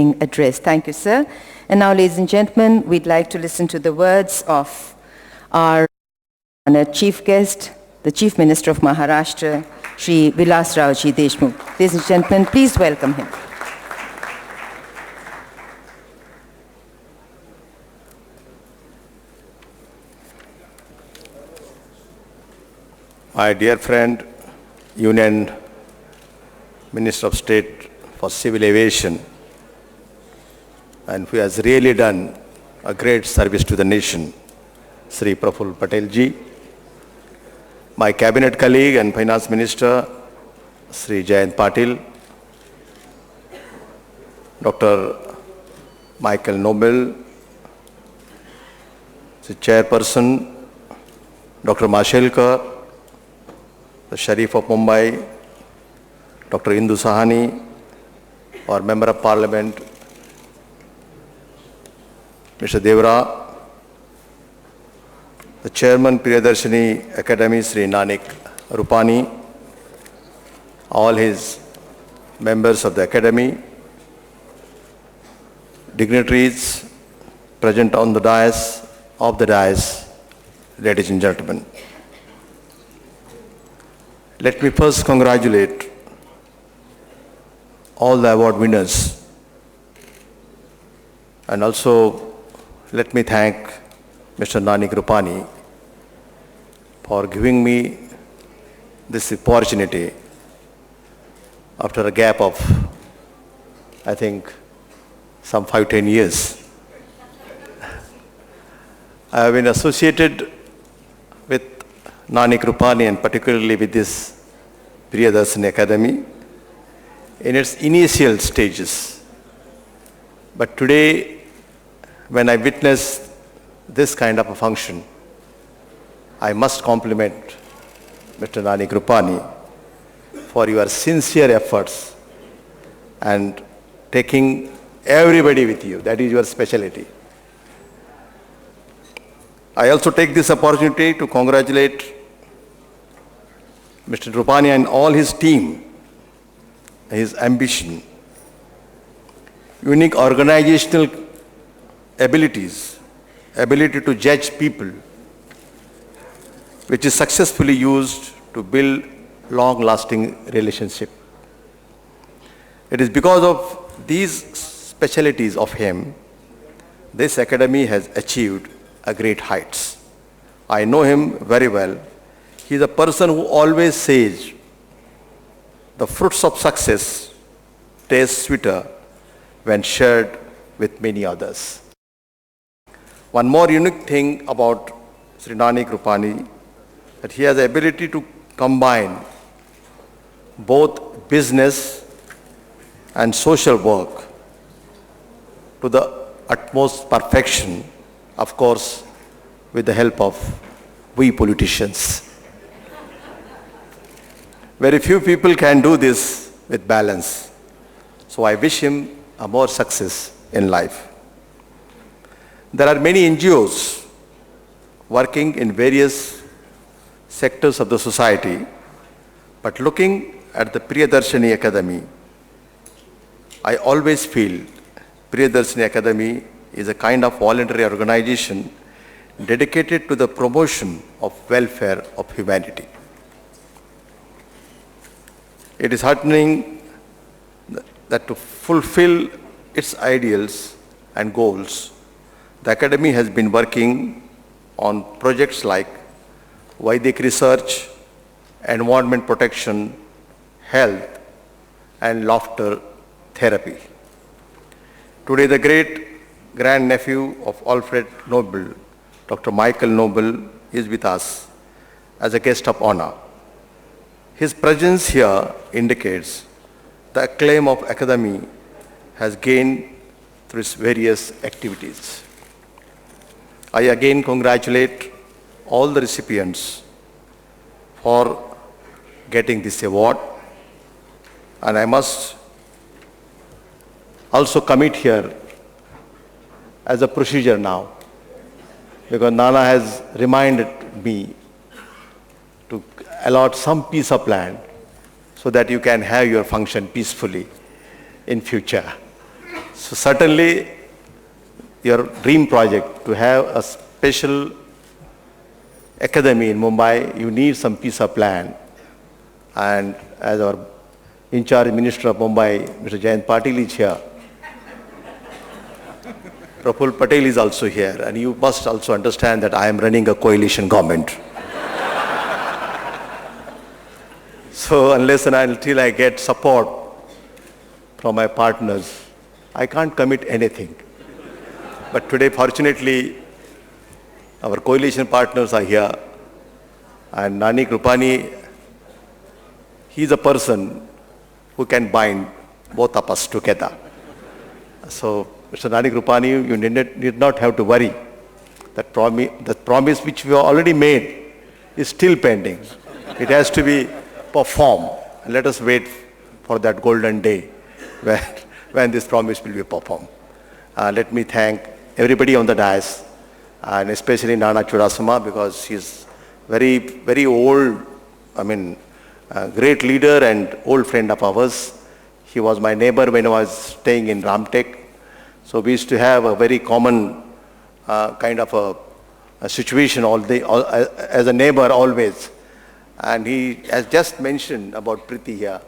address. Thank you, sir. And now, ladies and gentlemen, we'd like to listen to the words of our honored chief guest, the Chief Minister of Maharashtra, Shri Vilas Rauji Deshmukh. Ladies and gentlemen, please welcome him. My dear friend, Union Minister of State for Civil Aviation, and who has really done a great service to the nation, Sri Praful Patel ji, my cabinet colleague and Finance Minister, Sri Jayant Patil, Dr. Michael Noble, the Chairperson, Dr. Mashelkar, the Sharif of Mumbai, Dr. Indu Sahani, our Member of Parliament, Mr. Devra, the Chairman Priyadarshini Academy, Sri Nanik Rupani, all his members of the Academy, dignitaries present on the dais, ladies and gentlemen. Let me first congratulate all the award winners, and also let me thank Mr. Nanik Rupani for giving me this opportunity after a gap of, I think, some 5-10 years. I have been associated with Nanik Rupani and particularly with this Priyadarshini Academy in its initial stages. But today, when I witness this kind of a function, I must compliment Mr. Nanik Rupani for your sincere efforts and taking everybody with you. That is your specialty. I also take this opportunity to congratulate Mr. Rupani and all his team, his ambition, unique organizational abilities, ability to judge people, which is successfully used to build long-lasting relationship. It is because of these specialties of him, this academy has achieved a great heights. I know him very well. He is a person who always says the fruits of success taste sweeter when shared with many others. One more unique thing about Sri Nanik Rupani, that he has the ability to combine both business and social work to the utmost perfection, of course, with the help of we politicians. Very few people can do this with balance. So I wish him a more success in life. There are many NGOs working in various sectors of the society, but looking at the Priyadarshini Academy, I always feel Priyadarshini Academy is a kind of voluntary organization dedicated to the promotion of welfare of humanity. It is heartening that to fulfill its ideals and goals, the Academy has been working on projects like Vedic research, environment protection, health, and laughter therapy. Today, the great grandnephew of Alfred Nobel, Dr. Michael Noble, is with us as a guest of honor. His presence here indicates the acclaim of Academy has gained through its various activities. I again congratulate all the recipients for getting this award, and I must also commit here as a procedure now, because Nana has reminded me to allot some piece of land so that you can have your function peacefully in future. So certainly your dream project to have a special academy in Mumbai, you need some piece of land. And as our in-charge Minister of Mumbai, Mr. Jayant Patil is here. Praful Patel is also here, and you must also understand that I am running a coalition government. So unless and until I get support from my partners, I can't commit anything. But today, fortunately, our coalition partners are here, and Nani Krupani, he is a person who can bind both of us together. So, Mr. Nani Krupani, you need not have to worry. That promise which we have already made is still pending. It has to be performed. And let us wait for that golden day when this promise will be performed. Let me thank everybody on the dais, and especially Nana Chudasama, because she's very, very old, great leader and old friend of ours. He was my neighbor when I was staying in Ramtek. So we used to have a very common kind of a situation as a neighbor always. And he has just mentioned about Priti here,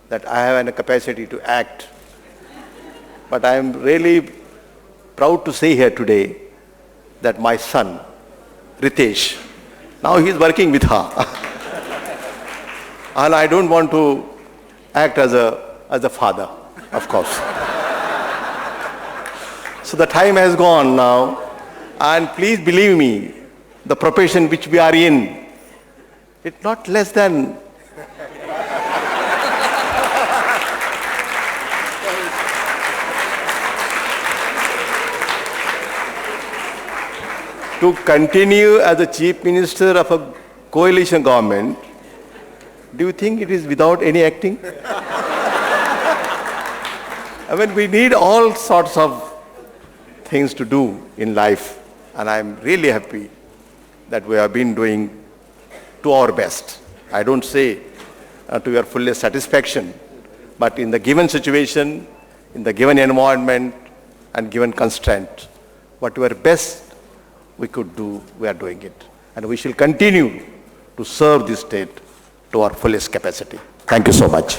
that I have a capacity to act. But I am really proud to say here today that my son, Ritesh, now he is working with her. And I don't want to act as a father, of course. So the time has gone now, and please believe me, the profession which we are in, it's not less than to continue as the Chief Minister of a coalition government. Do you think it is without any acting? We need all sorts of things to do in life, and I'm really happy that we have been doing to our best. I don't say to your fullest satisfaction, but in the given situation, in the given environment and given constraint, whatever best we could do, we are doing it. And we shall continue to serve this state to our fullest capacity. Thank you so much.